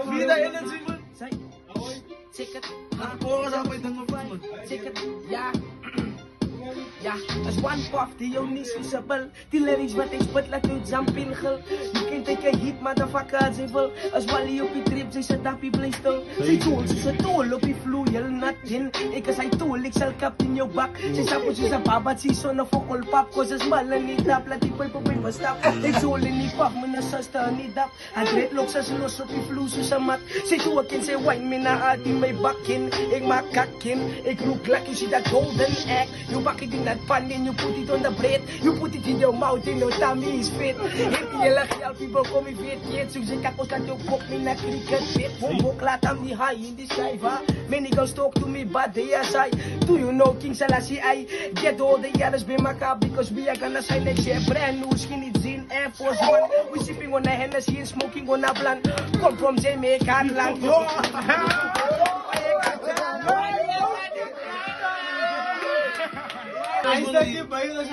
Vida energy mo. Sikat. Nakakuha ka sa apoy ng mabas mo. Sikat. Yeah. Ja, as one puff, die jou niet visible. Die lyrics wat ik spit, laat jou jump in gil. You can take a hit, motherfucker, as evil. As Wally op die trip, sy sit op die play stil. Sy tool, soos een tool op die vloeil, nat in. Ek is hy tool, ek sal kap in jou bak. Sy sapo soos een babat, sy son of okol pap. Cause is mal in die tap, laat die pijp op my stap. Ek tool in die pap, my sister in die dap. Haar dreadlocks as los op die vloer soos een mat. Sy toe ek en sy wine, my na aard in my bakin. Ek maak kakin, ek roek lakkie, sy dat golden egg. You back it in that pan and you put it on the bread. You put it in your mouth and your tummy is fit. Hit die hele gel, people kom me weet weet. Soos ek kakos dat jou kop me na cricket fit. Bombok laat am die high in die sky, va. Many girls talk to me but they are shy. Do you know King Selassie I get all the others be my car because we are gonna sign next year. Brand new skinny jean Air Force One. We sipping on a Hennessy and smoking on a blunt. Come from Jamaica land. Ay, sa iyo ba yun?